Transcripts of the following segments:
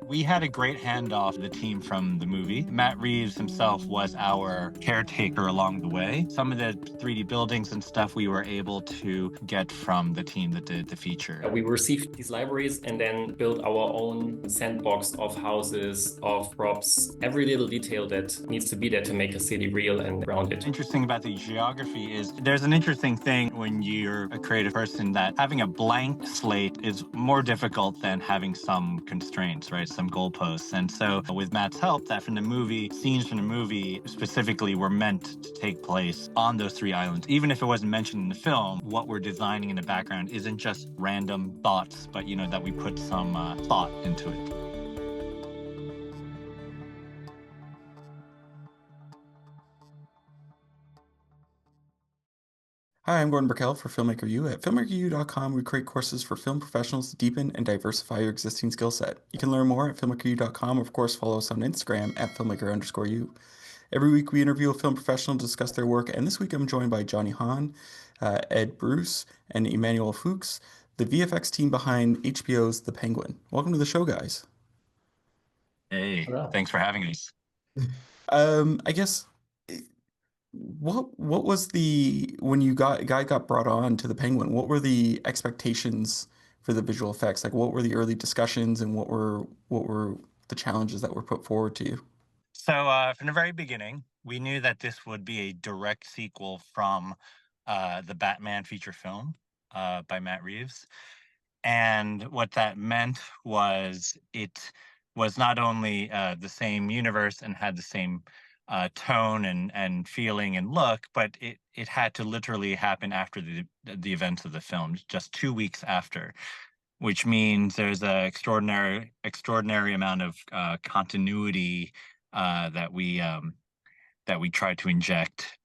We had a great handoff, the team from the movie. Matt Reeves himself was our caretaker along the way. Some of the 3D buildings and stuff we were able to get from the team that did the feature. We received these libraries and then built our own sandbox of houses, of props, every little detail that needs to be there to make a city real and grounded. Interesting about the geography is there's an interesting thing when you're a creative person that having a blank slate is more difficult than having some constraints, right? Some goalposts. And so with Matt's help, that from the movie, scenes from the movie specifically were meant to take place on those 3 islands. Even if it wasn't mentioned in the film, what we're designing in the background isn't just random thoughts, but that we put some thought into it. Hi, I'm Gordon Burkell for Filmmaker U. At filmmakeru.com, we create courses for film professionals to deepen and diversify your existing skill set. You can learn more at filmmakeru.com, or of course, follow us on Instagram at filmmaker_u. Every week, we interview a film professional to discuss their work, and this week I'm joined by Johnny Hahn, Ed Bruce, and Emanuel Fuchs, the VFX team behind HBO's The Penguin. Welcome to the show, guys. Hey, thanks for having us. I guess... What was when you got brought on to the Penguin, what were the expectations for the visual effects? Like, what were the early discussions and what were the challenges that were put forward to you? So from the very beginning, we knew that this would be a direct sequel from the Batman feature film by Matt Reeves. And what that meant was it was not only the same universe and had the same tone and feeling and look, but it had to literally happen after the events of the film, just 2 weeks after, which means there's an extraordinary amount of continuity that we try to inject.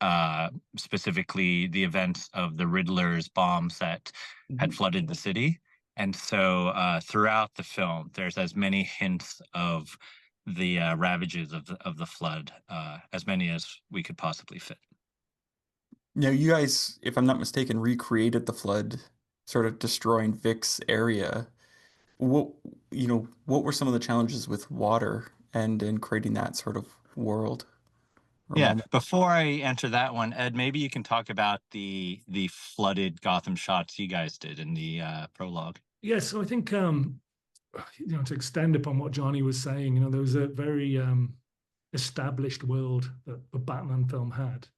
Specifically, the events of the Riddler's bomb set had flooded the city, and so throughout the film, there's as many hints of the ravages of the flood, as many as we could possibly fit. Now, you guys, if I'm not mistaken, recreated the flood, sort of destroying Vic's area. What were some of the challenges with water and in creating that sort of world? Yeah, before I answer that one, Ed, maybe you can talk about the flooded Gotham shots you guys did in the prologue. Yeah, so I think to extend upon what Johnny was saying, there was a very established world that the Batman film had.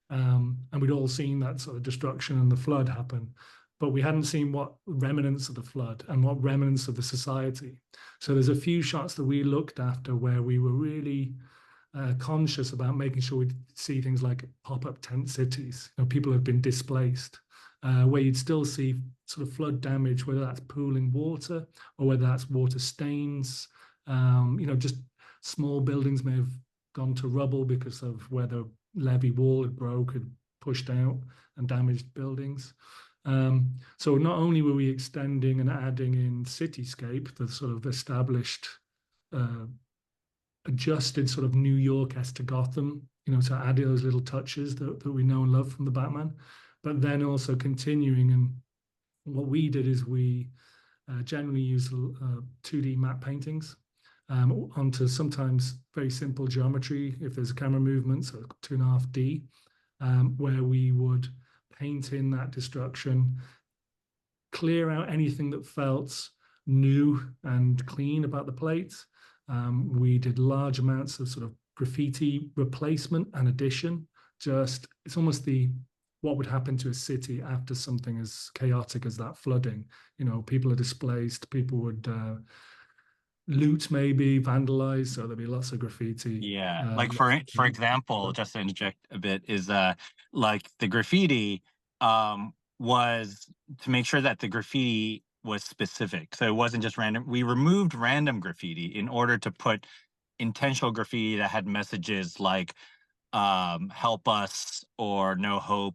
And we'd all seen that sort of destruction and the flood happen, but we hadn't seen what remnants of the flood and what remnants of the society. So there's a few shots that we looked after where we were really conscious about making sure we'd see things like pop-up tent cities. People have been displaced, where you'd still see sort of flood damage, whether that's pooling water or whether that's water stains. Just small buildings may have gone to rubble because of where the levee wall had broke, had pushed out and damaged buildings. So not only were we extending and adding in cityscape, the sort of established, adjusted sort of New York-esque to Gotham, to add those little touches that we know and love from the Batman, but then also continuing. And what we did is we generally use 2D matte paintings onto sometimes very simple geometry, if there's a camera movement, so 2.5D, where we would paint in that destruction, clear out anything that felt new and clean about the plate. We did large amounts of sort of graffiti replacement and addition. It's almost what would happen to a city after something as chaotic as that flooding. People are displaced, people would loot, maybe vandalize, so there'd be lots of graffiti. Yeah, like for example, just to interject a bit, is like the graffiti was to make sure that the graffiti was specific, so it wasn't just random. We removed random graffiti in order to put intentional graffiti that had messages like help us or no hope,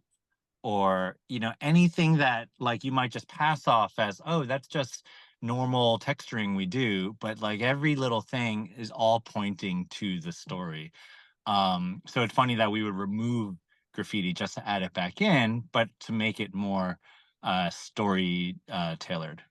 or anything that like you might just pass off as, oh, that's just normal texturing we do, but like every little thing is all pointing to the story. So it's funny that we would remove graffiti just to add it back in, but to make it more story tailored.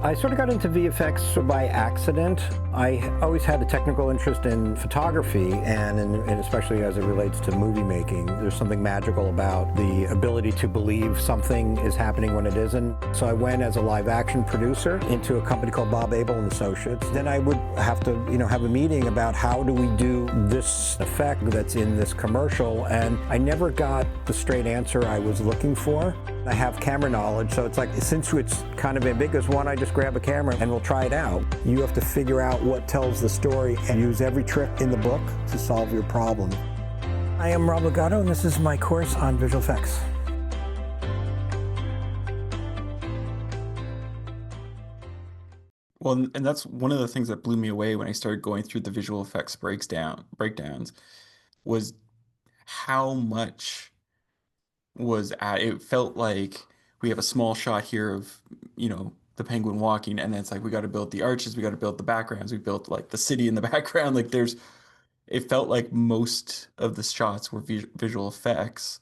I sort of got into VFX by accident. I always had a technical interest in photography and especially as it relates to movie making. There's something magical about the ability to believe something is happening when it isn't. So I went as a live action producer into a company called Bob Abel and Associates. Then I would have to, have a meeting about how do we do this effect that's in this commercial, and I never got the straight answer I was looking for. I have camera knowledge, so it's like, since it's kind of ambiguous, why don't I just grab a camera and we'll try it out. You have to figure out what tells the story and use every trick in the book to solve your problem. I am Rob Legato, and this is my course on visual effects. Well, and that's one of the things that blew me away when I started going through the visual effects breakdowns was how much was at it. Felt like we have a small shot here of, the penguin walking, and then it's like we got to build the arches, we got to build the backgrounds, we built like the city in the background. Like it felt like most of the shots were visual effects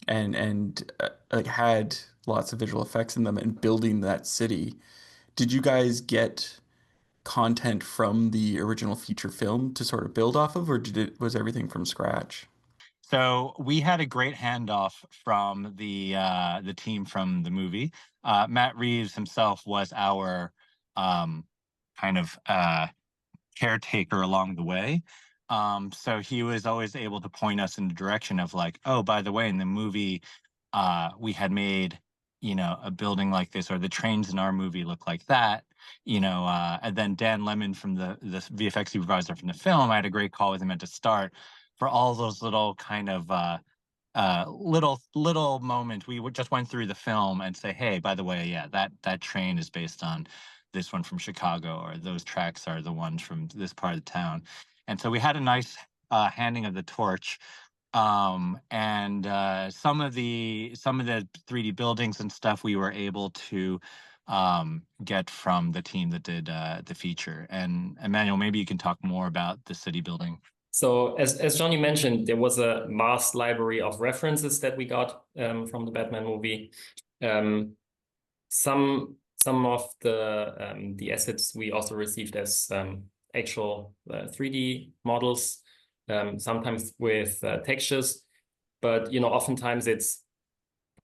and like had lots of visual effects in them and building that city. Did you guys get content from the original feature film to sort of build off of, or was everything from scratch? So we had a great handoff from the team from the movie. Matt Reeves himself was our kind of caretaker along the way. So he was always able to point us in the direction of like, oh, by the way, in the movie, we had made, a building like this, or the trains in our movie look like that, and then Dan Lemon from the VFX supervisor from the film, I had a great call with him at the start for all those little kind of little moments. We just went through the film and say, hey, by the way, yeah, that train is based on this one from Chicago, or those tracks are the ones from this part of the town. And so we had a nice handing of the torch. And some of the 3D buildings and stuff we were able to get from the team that did the feature. And Emmanuel, maybe you can talk more about the city building. So as Johnny mentioned, there was a vast library of references that we got from the Batman movie. Some of the assets we also received as actual 3D models, sometimes with textures, but oftentimes it's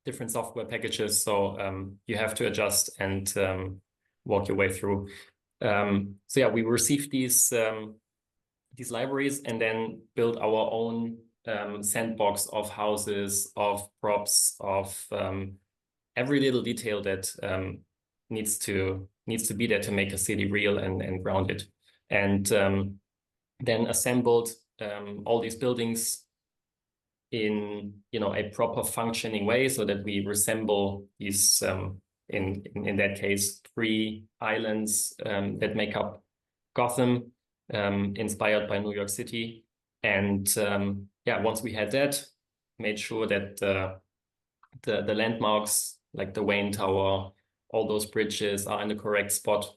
different software packages, so you have to adjust and walk your way through. So yeah, we received these libraries and then built our own sandbox of houses, of props, of every little detail that needs to be there to make a city real and grounded. And then assembled all these buildings in a proper functioning way, so that we resemble these in that case 3 islands that make up Gotham, inspired by New York City. And yeah, once we had that, made sure that the landmarks like the Wayne Tower, all those bridges are in the correct spot,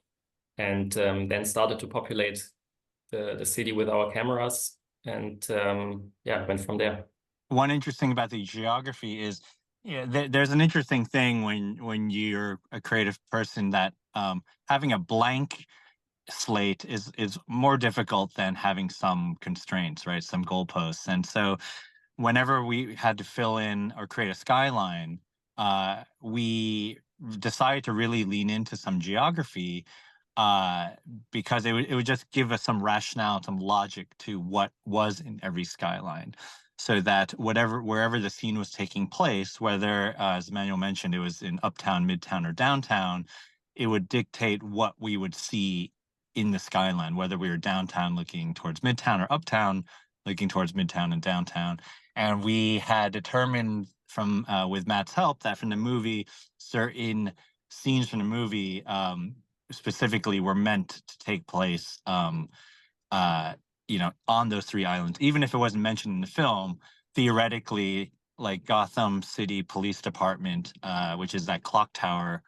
and then started to populate the city with our cameras, and yeah, went from there. One interesting about the geography is, there's an interesting thing when you're a creative person that having a blank slate is more difficult than having some constraints, right? Some goalposts. And so whenever we had to fill in or create a skyline, we decided to really lean into some geography because it would just give us some rationale, some logic to what was in every skyline. So that wherever the scene was taking place, whether, as Emmanuel mentioned, it was in uptown, midtown, or downtown, it would dictate what we would see in the skyline, whether we were downtown looking towards midtown or uptown looking towards midtown and downtown. And we had determined from with Matt's help that from the movie, certain scenes from the movie specifically were meant to take place on those 3 islands. Even if it wasn't mentioned in the film, theoretically, like Gotham City Police Department, which is that clock tower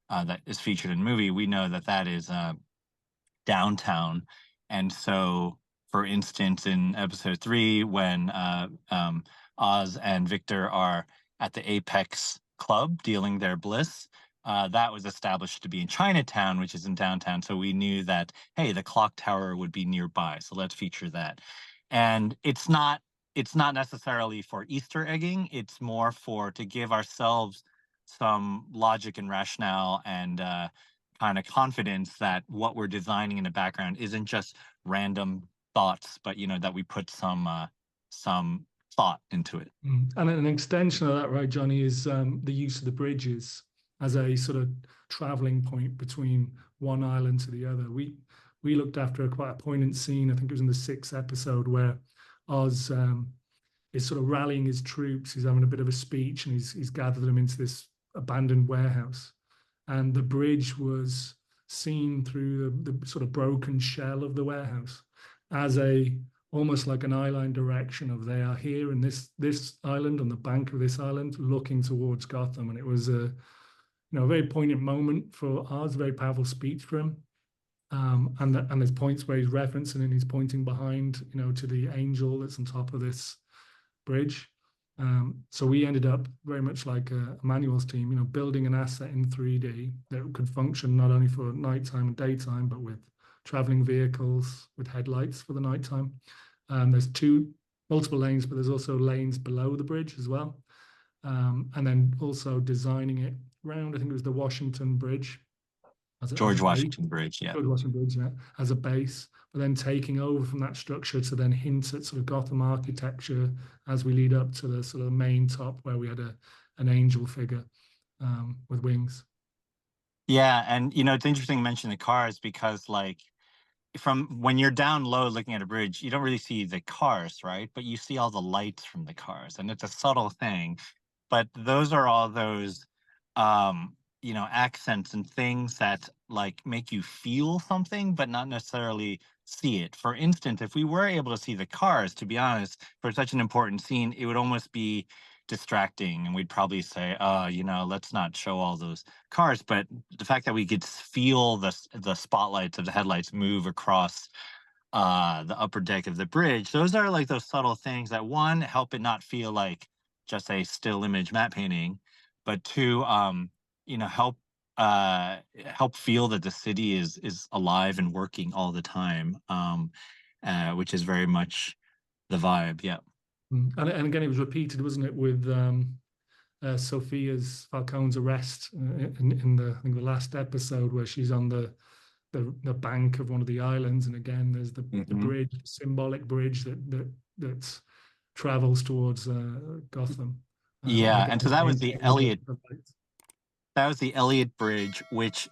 that is featured in the movie, we know that is downtown. And so, for instance, in episode 3, when Oz and Victor are at the Apex Club dealing their bliss, that was established to be in Chinatown, which is in downtown. So we knew that, hey, the clock tower would be nearby. So let's feature that. And it's not necessarily for Easter egging. It's more to give ourselves some logic and rationale and kind of confidence that what we're designing in the background isn't just random thoughts, but that we put some thought into it. And an extension of that, right, Johnny, is the use of the bridges as a sort of traveling point between one island to the other. We looked after quite a poignant scene, I think it was in the 6th episode, where Oz is sort of rallying his troops. He's having a bit of a speech, and he's gathered them into this abandoned warehouse. And the bridge was seen through the sort of broken shell of the warehouse as almost like an eyeline direction of, they are here in this island, on the bank of this island, looking towards Gotham. And it was a very poignant moment for Oz, a very powerful speech for him. And there's points where he's referencing and he's pointing behind, to the angel that's on top of this bridge. So we ended up very much like Emanuel's team, building an asset in 3D that could function not only for nighttime and daytime, but with traveling vehicles with headlights for the nighttime. There's multiple lanes, but there's also lanes below the bridge as well. And then also designing it around, I think it was the Washington Bridge. George Washington Bridge, yeah. George Washington Bridge, yeah, as a base, but then taking over from that structure to then hint at sort of Gotham architecture as we lead up to the sort of main top, where we had an angel figure with wings. Yeah, and it's interesting to mention the cars, because from when you're down low looking at a bridge, you don't really see the cars, right? But you see all the lights from the cars, and it's a subtle thing. But those are all those accents and things that make you feel something, but not necessarily see it. For instance, if we were able to see the cars, to be honest, for such an important scene, it would almost be distracting, and we'd probably say, let's not show all those cars. But the fact that we could feel the spotlights of the headlights move across the upper deck of the bridge, those are those subtle things that, one, help it not feel like just a still image matte painting, but two, help feel that the city is alive and working all the time, which is very much the vibe. Yeah. And again, it was repeated, wasn't it, with Sophia's Falcone's arrest in the, I think, the last episode, where she's on the bank of one of the islands, and again there's the bridge, the symbolic bridge that travels towards Gotham. Yeah, and so that was the Elliott. That was the Elliott Bridge, which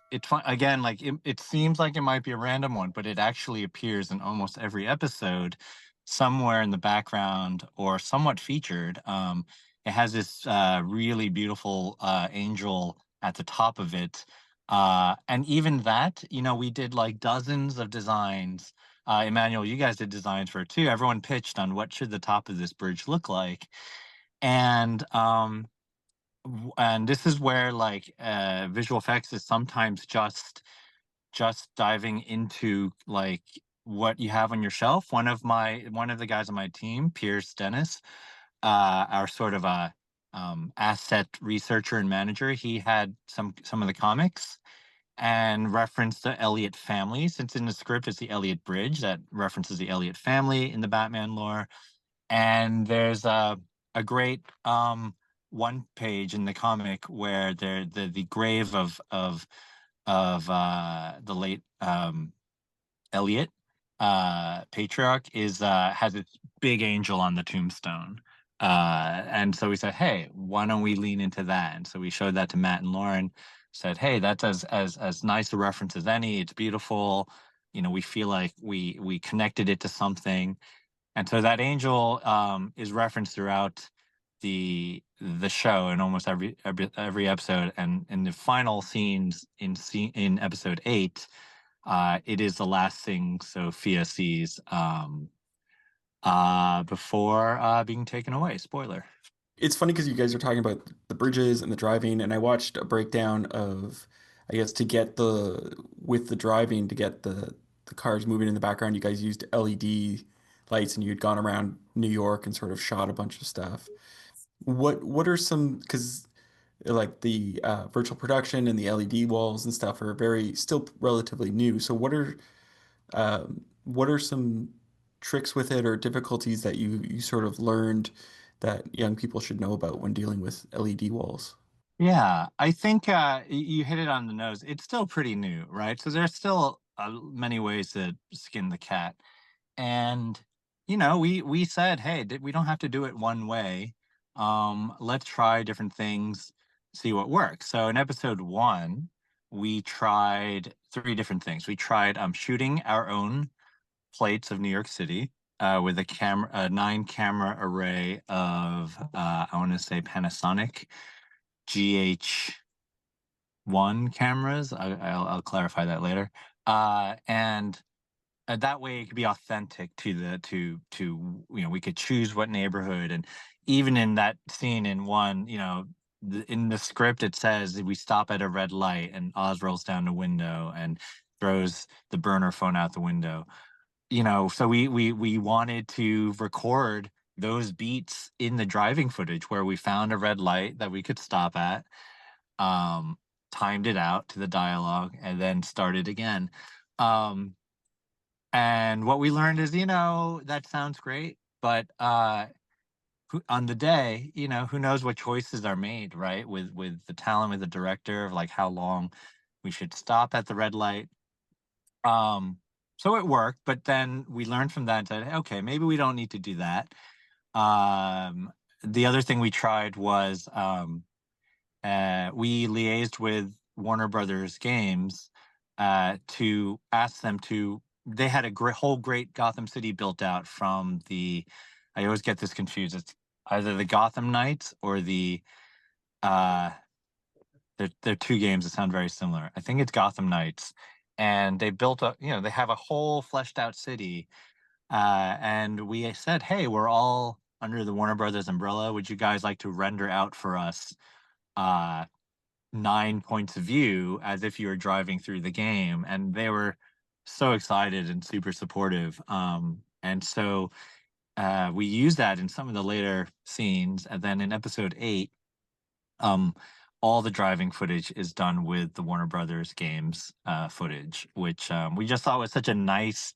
again, it seems like it might be a random one, but it actually appears in almost every episode, somewhere in the background or somewhat featured. It has this really beautiful angel at the top of it. And even that, we did dozens of designs. Emmanuel, you guys did designs for it too. Everyone pitched on what should the top of this bridge look like. And this is where visual effects is sometimes just diving into what you have on your shelf. One of the guys on my team, Pierce Dennis, our sort of asset researcher and manager, he had some of the comics and referenced the Elliott family, since in the script it's the Elliott Bridge that references the Elliott family in the Batman lore. And there's a great one page in the comic where the grave of the late Elliott patriarch has its big angel on the tombstone. And so we said, hey, why don't we lean into that? And so we showed that to Matt and Lauren, said, hey, that's as nice a reference as any. It's beautiful. We feel like we connected it to something. And so that angel is referenced throughout the show in almost every episode. And in the final scenes in episode 8, it is the last thing Sophia sees before being taken away. Spoiler. It's funny because you guys are talking about the bridges and the driving, and I watched a breakdown of, I guess, with the driving to get the cars moving in the background, you guys used LED lights, and you'd gone around New York and sort of shot a bunch of stuff. What are some, because like the virtual production and the LED walls and stuff are still relatively new. So what are some tricks with it or difficulties that you sort of learned that young people should know about when dealing with LED walls? Yeah, I think you hit it on the nose. It's still pretty new, right? So there's still many ways to skin the cat. And we said, hey, we don't have to do it one way. Let's try different things, see what works. So in episode 1, we tried 3 different things. We tried shooting our own plates of New York City with a 9 camera array of I want to say Panasonic GH1 cameras. I'll clarify that later. And that way it could be authentic we could choose what neighborhood. And even in that scene in 1, in the script it says we stop at a red light and Oz rolls down the window and throws the burner phone out the window. So we wanted to record those beats in the driving footage where we found a red light that we could stop at, um timed it out to the dialogue, and then started again. And what we learned is, that sounds great, but on the day, who knows what choices are made, right? With the talent, with the director, of like how long we should stop at the red light. So it worked, but then we learned from that and said, okay, maybe we don't need to do that. The other thing we tried was we liaised with Warner Brothers Games to ask them to. They had a whole great Gotham City built out from the. I always get this confused. It's either the Gotham Knights or the. They're 2 games that sound very similar. I think it's Gotham Knights, and they built a. They have a whole fleshed out city, and we said, hey, we're all under the Warner Brothers umbrella. Would you guys like to render out for us? 9 points of view as if you were driving through the game, and they were so excited and super supportive. And so we used that in some of the later scenes, and then in episode 8, all the driving footage is done with the Warner Brothers games footage, which we just thought was such a nice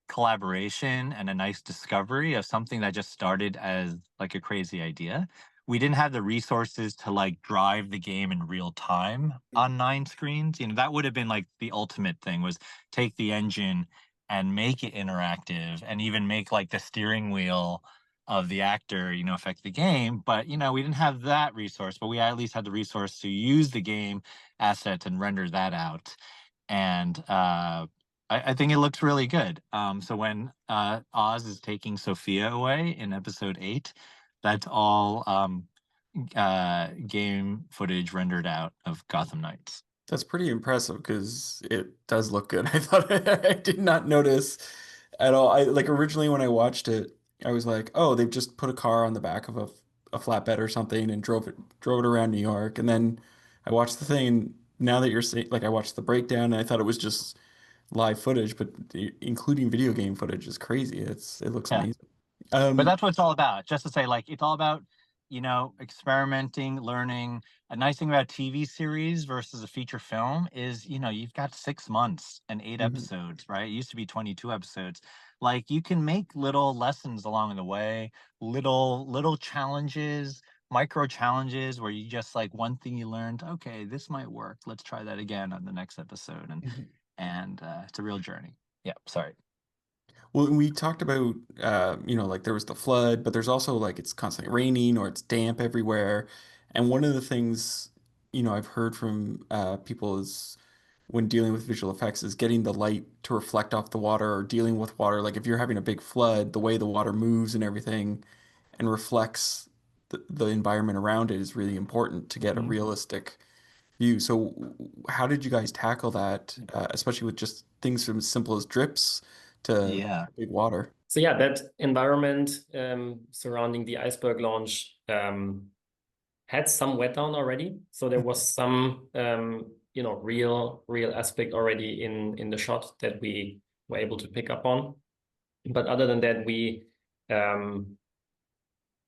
collaboration and a nice discovery of something that just started as like a crazy idea. We didn't have the resources to like drive the game in real time on 9 screens. That would have been like the ultimate thing, was take the engine and make it interactive, and even make like the steering wheel of the actor, affect the game. But, we didn't have that resource, but we at least had the resource to use the game assets and render that out. And I think it looks really good. So when Oz is taking Sophia away in episode 8, that's all game footage rendered out of Gotham Knights. That's pretty impressive because it does look good. I thought I did not notice at all. I like originally when I watched it, I was like, oh, they've just put a car on the back of a flatbed or something and drove it around New York. And then I watched the thing, and now that you're saying, like, I watched the breakdown and I thought it was just live footage, but including video game footage is crazy. It looks Yeah. amazing. But that's what it's all about. Just to say, like, it's all about, experimenting, learning. A nice thing about TV series versus a feature film is, you've got 6 months and 8 episodes, right? It used to be 22 episodes. Like, you can make little lessons along the way, little challenges, micro challenges, where you just like one thing you learned, okay, this might work. Let's try that again on the next episode. And it's a real journey. Yeah, sorry. Well, we talked about, like there was the flood, but there's also like it's constantly raining or it's damp everywhere. And one of the things, I've heard from people is when dealing with visual effects is getting the light to reflect off the water or dealing with water. Like if you're having a big flood, the way the water moves and everything and reflects the environment around it is really important to get a realistic view. So how did you guys tackle that, especially with just things from as simple as drips to big water? So yeah, that environment surrounding the iceberg launch had some wet down already. So there was some real aspect already in the shot that we were able to pick up on. But other than that, we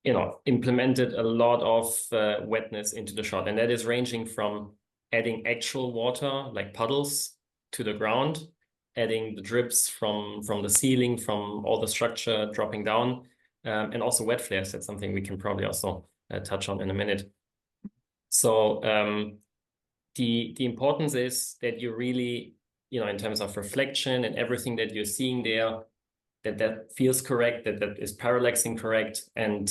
implemented a lot of wetness into the shot. And that is ranging from adding actual water, like puddles, to the ground, adding the drips from the ceiling, from all the structure dropping down, and also wet flares. That's something we can probably also touch on in a minute. So the importance is that you really, in terms of reflection and everything that you're seeing there, that feels correct, that is parallaxing correct, and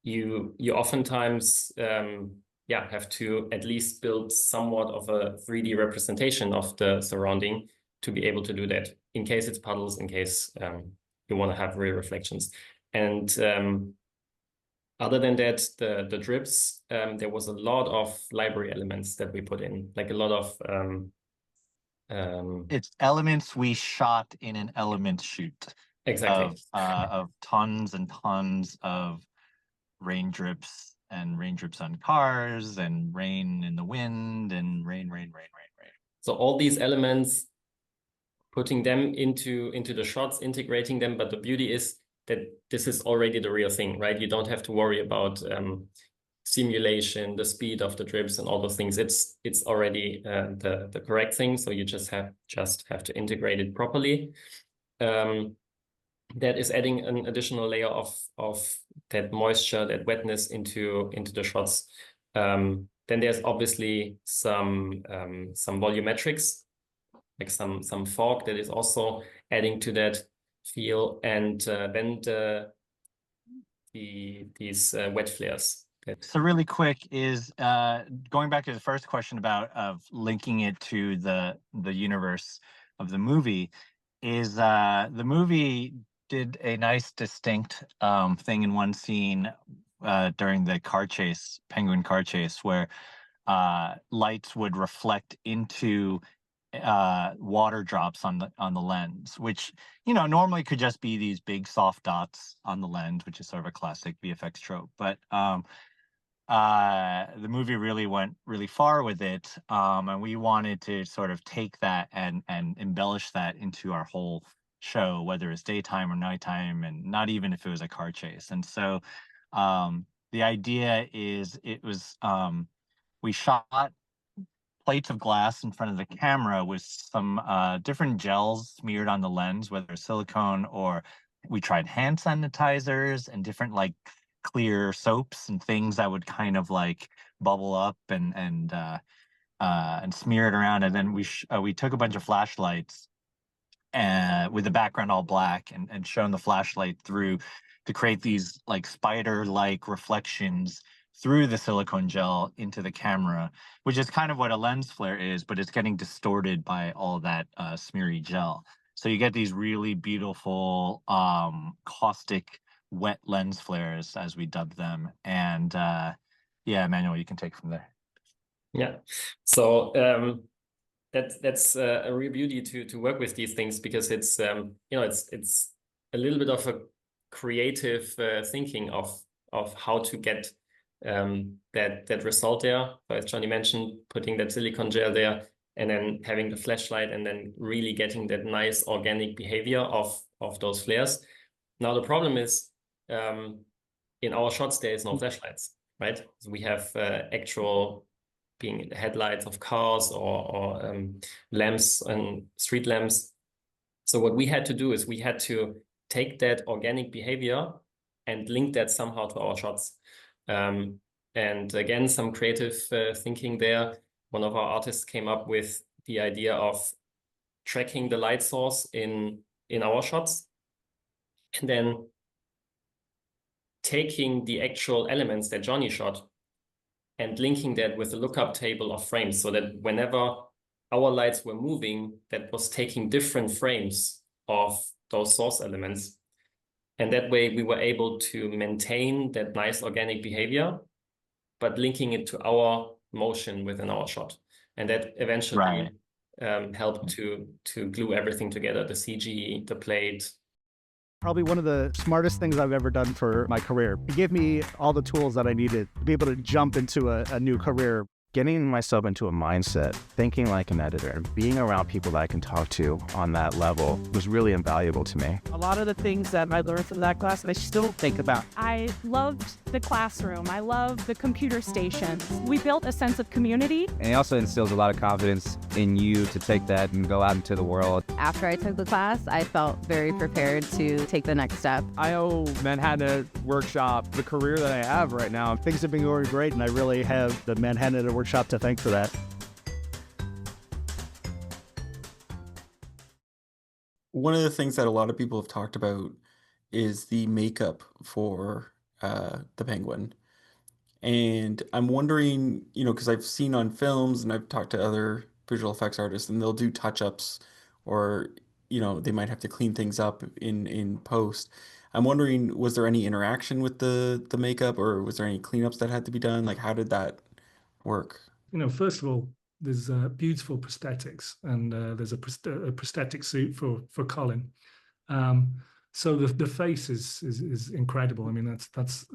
you oftentimes have to at least build somewhat of a 3D representation of the surrounding to be able to do that, in case it's puddles, in case you want to have real reflections. And other than that, the drips, there was a lot of library elements that we put in, like a lot of it's elements we shot in an element shoot. Exactly. Of tons and tons of rain drips on cars, and rain in the wind, and rain. So all these elements, putting them into the shots, integrating them. But the beauty is that this is already the real thing, right? You don't have to worry about simulation, the speed of the drips and all those things. It's already the correct thing. So you just have to integrate it properly. That is adding an additional layer of that moisture, that wetness into the shots. Then there's obviously some volumetrics, like some fog that is also adding to that feel, and then these wet flares. So really quick is going back to the first question of linking it to the universe of the movie, is the movie did a nice distinct thing in one scene during the penguin car chase, where lights would reflect into water drops on the lens, which normally could just be these big soft dots on the lens, which is sort of a classic VFX trope. But the movie really went really far with it, and we wanted to sort of take that and embellish that into our whole show, whether it's daytime or nighttime, and not even if it was a car chase. And so the idea is we shot plates of glass in front of the camera with some different gels smeared on the lens, whether silicone, or we tried hand sanitizers and different like clear soaps and things that would kind of like bubble up and smear it around. And then we took a bunch of flashlights with the background all black, and shone the flashlight through to create these like spider-like reflections through the silicone gel into the camera, which is kind of what a lens flare is, but it's getting distorted by all that smeary gel. So you get these really beautiful caustic wet lens flares, as we dub them. And yeah, Emmanuel, you can take from there. Yeah. So that's a real beauty to work with these things, because it's it's a little bit of a creative thinking of how to get that result there. So as Johnny mentioned, putting that silicone gel there, and then having the flashlight, and then really getting that nice organic behavior of those flares. Now the problem is, in our shots there is no flashlights, right? So we have actual being headlights of cars or lamps and street lamps. So what we had to do is we had to take that organic behavior and link that somehow to our shots. And again, some creative thinking there. One of our artists came up with the idea of tracking the light source in our shots, and then taking the actual elements that Johnny shot and linking that with a lookup table of frames, so that whenever our lights were moving, that was taking different frames of those source elements. And that way we were able to maintain that nice organic behavior, but linking it to our motion within our shot. And that eventually helped to glue everything together, the CG, the plate. Probably one of the smartest things I've ever done for my career. It gave me all the tools that I needed to be able to jump into a new career. getting myself into a mindset, thinking like an editor, and being around people that I can talk to on that level was really invaluable to me. A lot of the things that I learned from that class, I still think about. I loved the classroom. I loved the computer stations. We built a sense of community. And it also instills a lot of confidence in you to take that and go out into the world. After I took the class, I felt very prepared to take the next step. I owe Manhattan Workshop the career that I have right now. Things have been going great, and I really have the Manhattan Workshop to thank for that. One of the things that a lot of people have talked about is the makeup for the Penguin. And I'm wondering, because I've seen on films and I've talked to other visual effects artists, and they'll do touch-ups, or they might have to clean things up in post. I'm wondering, was there any interaction with the makeup, or was there any cleanups that had to be done? Like, how did that work? First of all, there's beautiful prosthetics, and there's a prosthetic suit for Colin. So the face is incredible. I mean, that's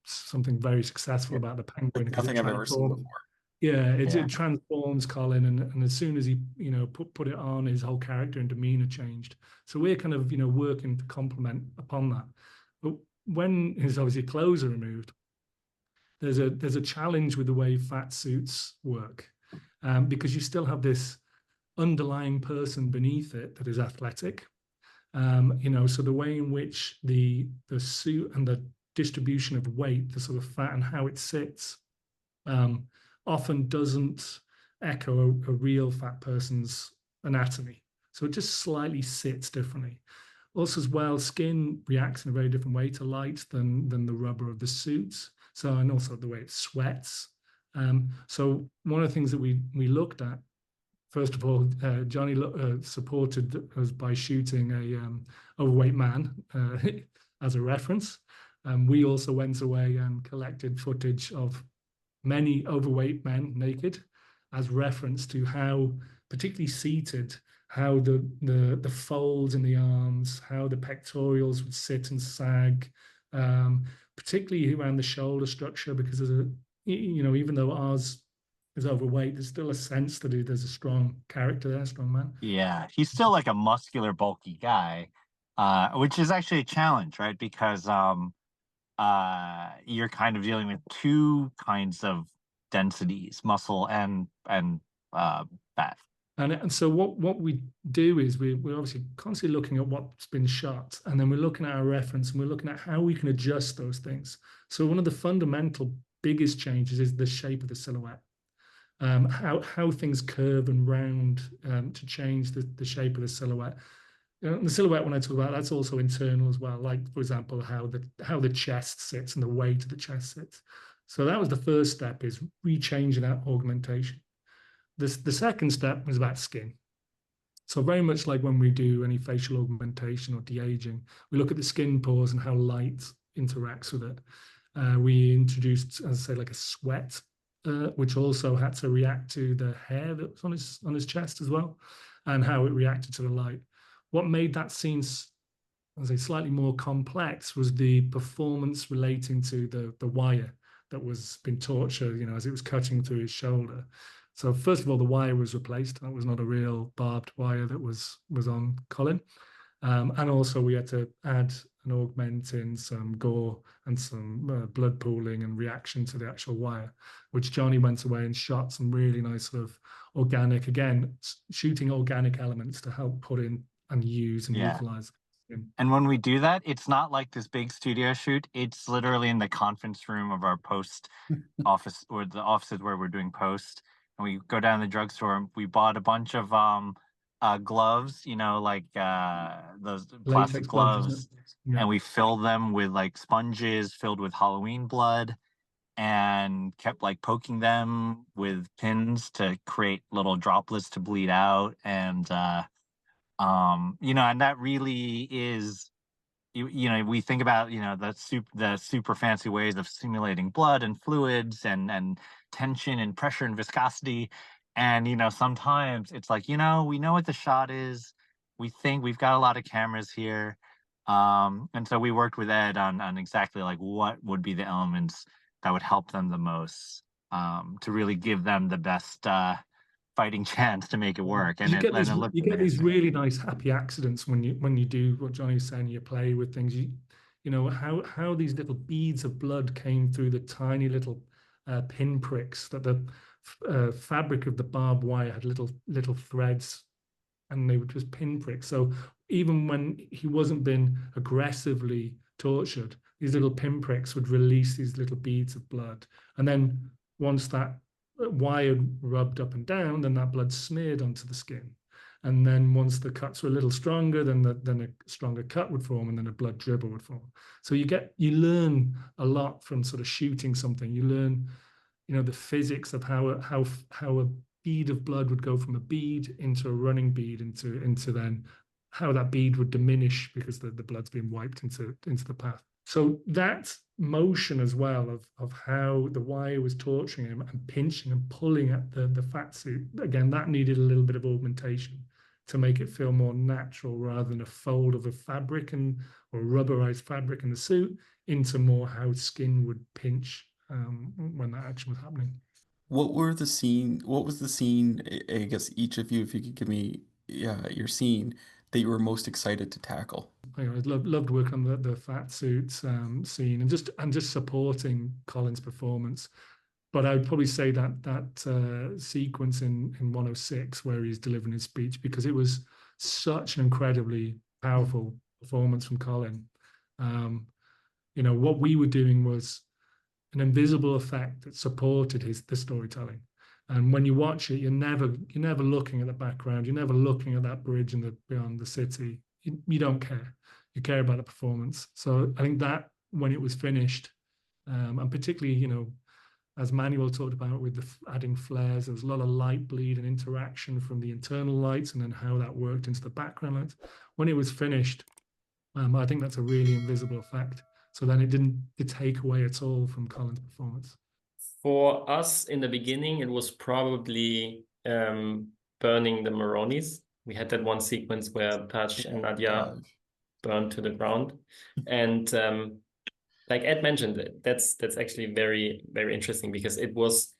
something very successful about the Penguin. Nothing I've ever seen before. Yeah, it transforms Colin, and as soon as he put it on, his whole character and demeanor changed. So we're kind of working to complement upon that. But when his obviously clothes are removed, there's a challenge with the way fat suits work, because you still have this underlying person beneath it that is athletic. So the way in which the suit and the distribution of weight, the sort of fat and how it sits, often doesn't echo a real fat person's anatomy. So it just slightly sits differently. Also, as well, skin reacts in a very different way to light than the rubber of the suits. So, and also the way it sweats. So one of the things that we looked at, first of all, Johnny supported us by shooting a overweight man as a reference. We also went away and collected footage of many overweight men naked as reference to how, particularly seated, how the folds in the arms, how the pectorials would sit and sag, particularly around the shoulder structure, because there's even though ours is overweight, there's still a sense that there's a strong character there, strong man. Yeah, he's still like a muscular, bulky guy, which is actually a challenge, right? Because you're kind of dealing with two kinds of densities, muscle and fat. And so what we do is we're obviously constantly looking at what's been shot, and then we're looking at our reference, and we're looking at how we can adjust those things. So one of the fundamental biggest changes is the shape of the silhouette, how things curve and round to change the shape of the silhouette. The silhouette, when I talk about, that's also internal as well. Like, for example, how the chest sits and the weight of the chest sits. So that was the first step, is rechanging that augmentation. The second step was about skin. So very much like when we do any facial augmentation or de-aging, we look at the skin pores and how light interacts with it. We introduced, as I say, like a sweat, which also had to react to the hair that was on his chest as well, and how it reacted to the light. What made that scene, as I say, slightly more complex was the performance relating to the wire that was being tortured, as it was cutting through his shoulder. So first of all, the wire was replaced. That was not a real barbed wire that was on Colin. And also we had to add and augment in some gore and some blood pooling and reaction to the actual wire, which Johnny went away and shot some really nice sort of organic, again, shooting organic elements to help put in and use and utilize. And when we do that, it's not like this big studio shoot. It's literally in the conference room of our post office, or the offices where we're doing post. And we go down to the drugstore. We bought a bunch of gloves, like those plastic gloves, and we filled them with like sponges filled with Halloween blood, and kept like poking them with pins to create little droplets to bleed out. And and that really is, we think about, the super fancy ways of simulating blood and fluids and tension and pressure and viscosity. And, sometimes it's like, we know what the shot is. We think we've got a lot of cameras here. And so we worked with Ed on exactly like what would be the elements that would help them the most. to really give them the best fighting chance to make it work. And you get these, looked you get these amazing. really nice happy accidents when you do what Johnny was saying. You play with things. You know how these little beads of blood came through the tiny little pin pricks, that the fabric of the barbed wire had little threads, and they were just pin pricks. So even when he wasn't being aggressively tortured, these little pin pricks would release these little beads of blood. And then once that wire rubbed up and down, then that blood smeared onto the skin. And then once the cuts were a little stronger, then a stronger cut would form, and then a blood dribble would form. So you learn a lot from sort of shooting something. You learn, you know, the physics of how a bead of blood would go from a bead into a running bead into then how that bead would diminish because the blood's been wiped into the path. So that motion as well of how the wire was torturing him and pinching and pulling at the fat suit, again, that needed a little bit of augmentation to make it feel more natural, rather than a fold of a fabric or rubberized fabric in the suit into more how skin would pinch when that action was happening. What was the scene, I guess each of you, if you could give me your scene that you were most excited to tackle? I loved working on the fat suits scene and just supporting Colin's performance. But I would probably say that sequence in 106 where he's delivering his speech, because it was such an incredibly powerful performance from Colin. You know, what we were doing was an invisible effect that supported the storytelling. And when you watch it, you're never looking at the background. You're never looking at that bridge beyond the city. You don't care. You care about the performance. So I think that when it was finished, and particularly, you know, as Manuel talked about with adding flares, there was a lot of light bleed and interaction from the internal lights, and then how that worked into the background lights. When it was finished, I think that's a really invisible effect. So then it didn't take away at all from Colin's performance. For us in the beginning, it was probably burning the Maronis. We had that one sequence where Taj and Nadia burned to the ground. And like Ed mentioned, that's actually very, very interesting, because it was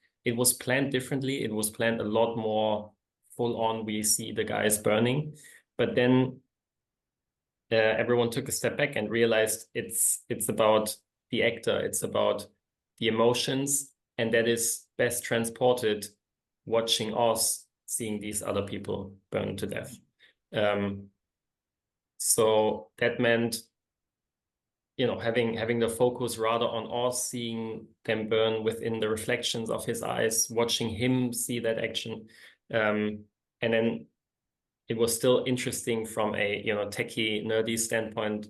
planned differently. It was planned a lot more full on. We see the guys burning, but then everyone took a step back and realized it's about the actor, it's about the emotions, and that is best transported watching Oz seeing these other people burn to death. So that meant, you know, having the focus rather on Oz, seeing them burn within the reflections of his eyes, watching him see that action, and then it was still interesting from a, you know, techie, nerdy standpoint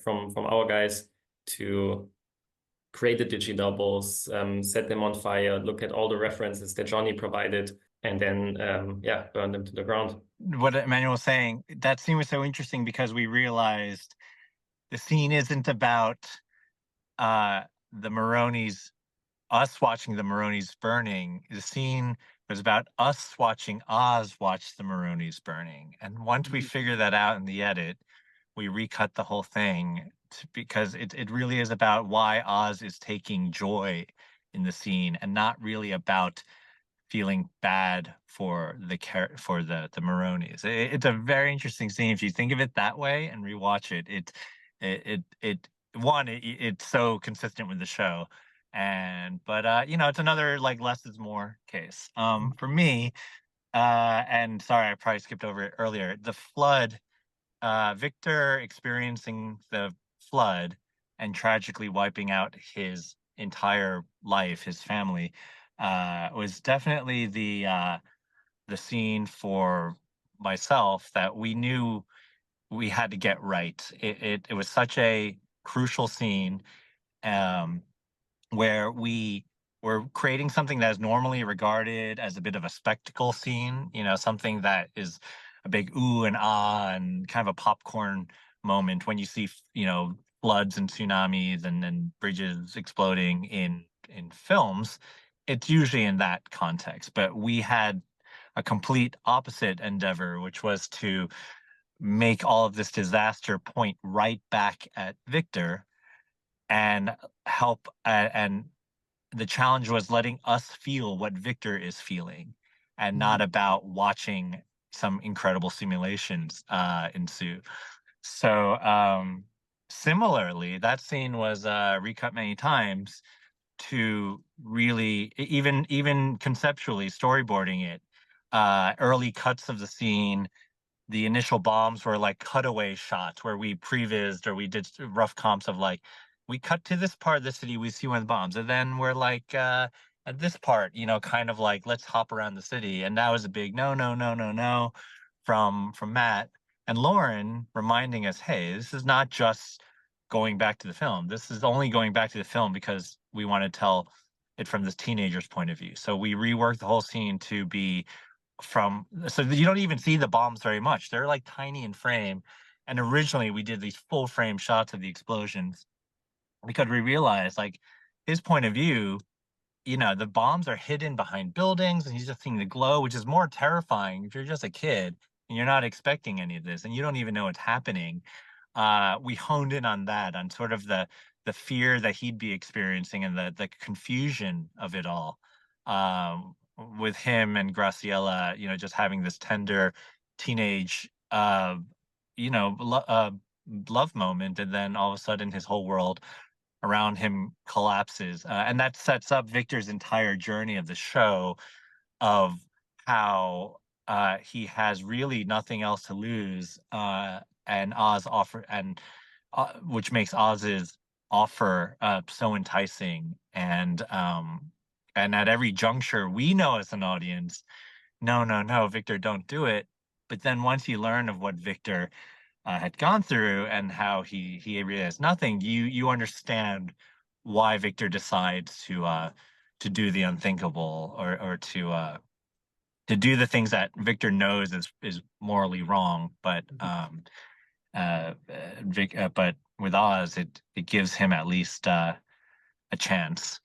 from our guys to create the digi-doubles, set them on fire, look at all the references that Johnny provided, and then, burn them to the ground. What Emmanuel was saying, that scene was so interesting because we realized the scene isn't about the Maronis, us watching the Maronis burning. The scene was about us watching Oz watch the Maronis burning. And once we figure that out in the edit, we recut the whole thing because it really is about why Oz is taking joy in the scene and not really about feeling bad for the Maronis. It's a very interesting scene if you think of it that way and rewatch it. It's so consistent with the show, but you know, it's another like less is more case. For me, and sorry, I probably skipped over it earlier. The flood, Victor experiencing the flood and tragically wiping out his entire life, his family, was definitely the scene for myself that we knew we had to get right. It was such a crucial scene where we were creating something that is normally regarded as a bit of a spectacle scene, you know, something that is a big ooh and ah and kind of a popcorn moment when you see, you know, floods and tsunamis and bridges exploding in films. It's usually in that context, but we had a complete opposite endeavor, which was to make all of this disaster point right back at Victor and help and the challenge was letting us feel what Victor is feeling, and not about watching some incredible simulations ensue. So similarly, that scene was recut many times to really even conceptually storyboarding it. Early cuts of the scene, the initial bombs were like cutaway shots where we prevised or we did rough comps of like, we cut to this part of the city, we see one of the bombs, and then we're like at this part, kind of like, let's hop around the city. And that was a big no, no, no, no, no from Matt and Lauren, reminding us, hey, this is not just going back to the film. This is only going back to the film because we want to tell it from this teenager's point of view. So we reworked the whole scene to be so you don't even see the bombs very much. They're like tiny in frame. And originally we did these full frame shots of the explosions because we realized, like, his point of view, the bombs are hidden behind buildings and he's just seeing the glow, which is more terrifying if you're just a kid and you're not expecting any of this and you don't even know what's happening. We honed in on that, on sort of the fear that he'd be experiencing and the confusion of it all. With him and Graciela, just having this tender teenage, love moment, and then all of a sudden his whole world around him collapses, and that sets up Victor's entire journey of the show, of how he has really nothing else to lose, and Oz offer, and which makes Oz's offer so enticing, and at every juncture, we know as an audience, no, no, no, Victor, don't do it. But then once you learn of what Victor had gone through and how he really has nothing, you understand why Victor decides to do the unthinkable, or to do the things that Victor knows is morally wrong. But but with Oz, it gives him at least a chance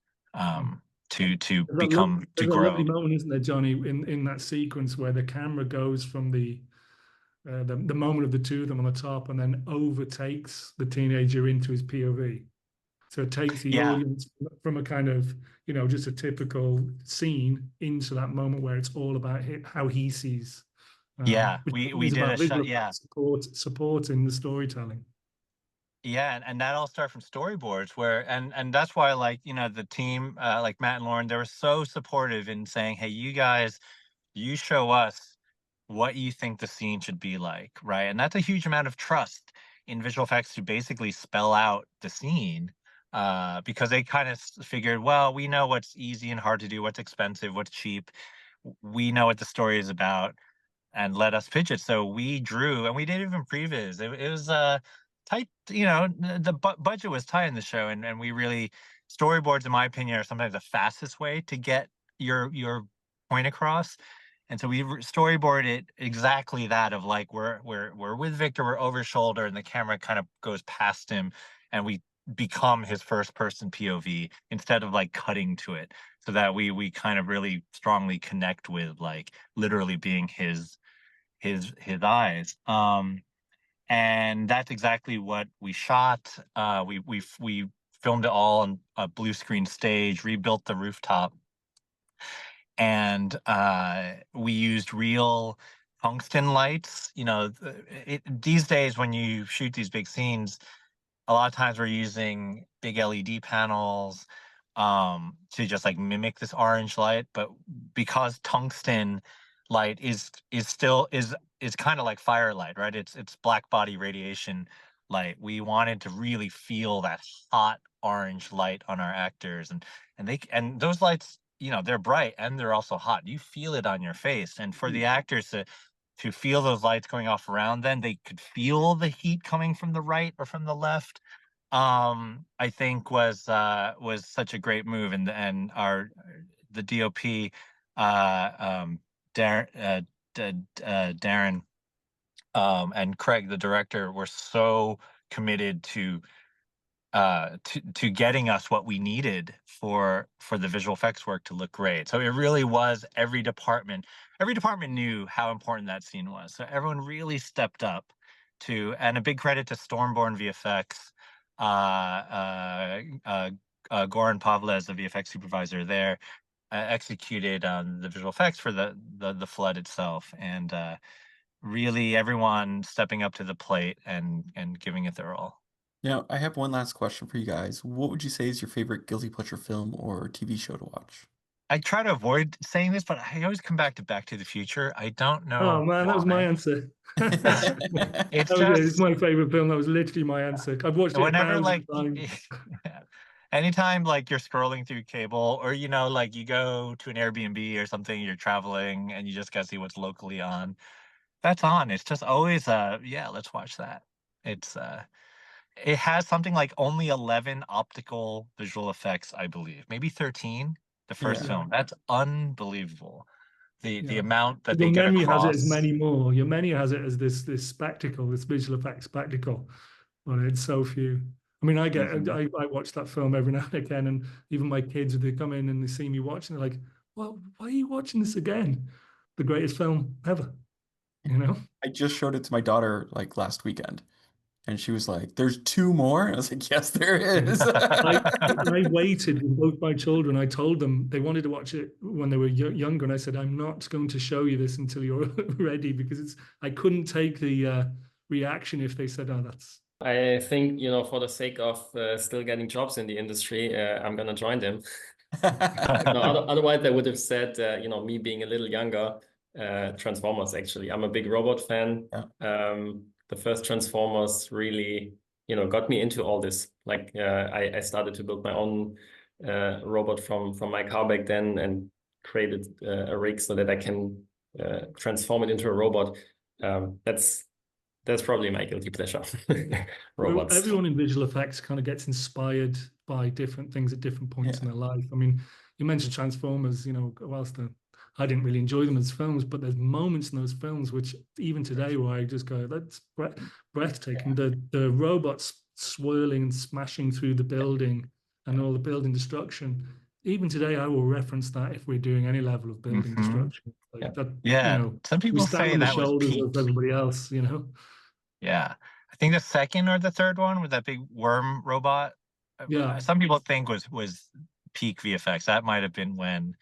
to become, to There's a grow. lovely moment, isn't there, Johnny, in that sequence where the camera goes from the moment of the two of them on the top and then overtakes the teenager into his POV. So it takes the audience from a kind of, just a typical scene into that moment where it's all about how he sees. We did a shot. Yeah. Supporting the storytelling. Yeah, and that all started from storyboards, where and that's why, like, the team, like Matt and Lauren, they were so supportive in saying, hey, you guys, you show us what you think the scene should be like, right? And that's a huge amount of trust in visual effects to basically spell out the scene, because they kind of figured, well, we know what's easy and hard to do, what's expensive, what's cheap. We know what the story is about, and let us pitch it. So we drew, and we didn't even previs. It was tight, the budget was tight in the show, and we really, storyboards, in my opinion, are sometimes the fastest way to get your point across. And so we storyboarded it exactly that, of like, we're with Victor, we're over his shoulder, and the camera kind of goes past him, and we become his first person POV instead of like cutting to it, so that we kind of really strongly connect with, like, literally being his eyes. And that's exactly what we shot. We filmed it all on a blue screen stage, rebuilt the rooftop, and we used real tungsten lights. These days when you shoot these big scenes, a lot of times we're using big LED panels to just like mimic this orange light, but because tungsten light is kind of like firelight, right? It's black body radiation light. We wanted to really feel that hot orange light on our actors, and those lights, they're bright and they're also hot. You feel it on your face, and for the actors to feel those lights going off around them, they could feel the heat coming from the right or from the left. I think was such a great move, and the DOP, Darren, and Craig, the director, were so committed to getting us what we needed for the visual effects work to look great. So it really was every department knew how important that scene was. So everyone really stepped up and a big credit to Stormborn VFX, Goran Pavles, the VFX supervisor there, executed the visual effects for the flood itself, and really everyone stepping up to the plate and giving it their all. Now, I have one last question for you guys. What would you say is your favorite guilty pleasure film or TV show to watch? I try to avoid saying this, but I always come back to the Future. I don't know. Oh man, that was my answer. It's it's my favorite film. That was literally my answer. I've watched it whenever 1,000 times. anytime like you're scrolling through cable, or like you go to an Airbnb or something, you're traveling and you just gotta see what's locally on. That's on. It's just always yeah, let's watch that. It's it has something like only 11 optical visual effects, I believe. Maybe 13, the first Yeah. film. That's unbelievable. The Yeah. amount that Your they get memory has it as across. many more. Your memory has it as this spectacle, this visual effects spectacle, but it's so few. I mean, I watch that film every now and again, and even my kids, they come in and they see me watching, they're like, "Well, why are you watching this again? The greatest film ever." You know? I just showed it to my daughter like last weekend, and she was like, "There's two more?" I was like, "Yes, there is." I waited with both my children. I told them they wanted to watch it when they were younger, and I said, "I'm not going to show you this until you're ready," because I couldn't take the reaction if they said, "Oh, that's." I think, for the sake of still getting jobs in the industry, I'm gonna join them. No, otherwise I would have said, me being a little younger, Transformers. Actually, I'm a big robot fan. Yeah. The first Transformers really, got me into all this. Like, I started to build my own robot from my car back then, and created a rig so that I can transform it into a robot. That's probably my guilty pleasure. Robots. Everyone in visual effects kind of gets inspired by different things at different points in their life. I mean, you mentioned Transformers, whilst I didn't really enjoy them as films, but there's moments in those films which even today where I just go, that's breathtaking. The robots swirling and smashing through the building and all the building destruction. Even today, I will reference that if we're doing any level of building destruction. Like that, some people we stand say on the that was shoulders peak. of everybody else, Yeah. I think the second or the third one with that big worm robot, Yeah. some people think was peak VFX. That might have been when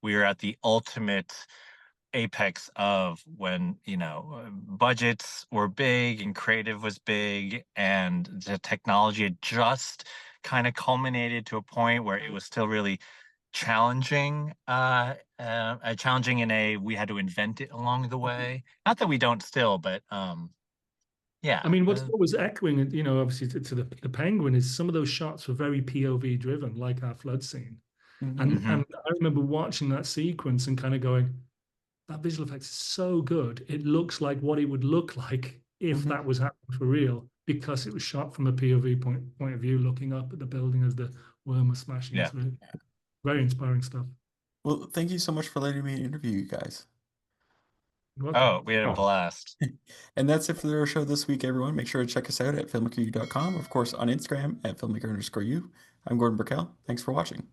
we were at the ultimate apex of when, budgets were big and creative was big, and the technology had just kind of culminated to a point where it was still really challenging, challenging in we had to invent it along the way. Not that we don't still, but yeah. I mean, what was echoing, obviously to the Penguin is some of those shots were very POV driven, like our flood scene. And I remember watching that sequence and kind of going, that visual effects is so good. It looks like what it would look like if that was happening for real, because it was shot from a POV point of view, looking up at the building as the worm was smashing through. Very inspiring stuff. Well, thank you so much for letting me interview you guys. Oh, we had a blast. And that's it for our show this week, everyone. Make sure to check us out at filmmakeru.com, of course, on Instagram at filmmaker_u. I'm Gordon Burkell. Thanks for watching.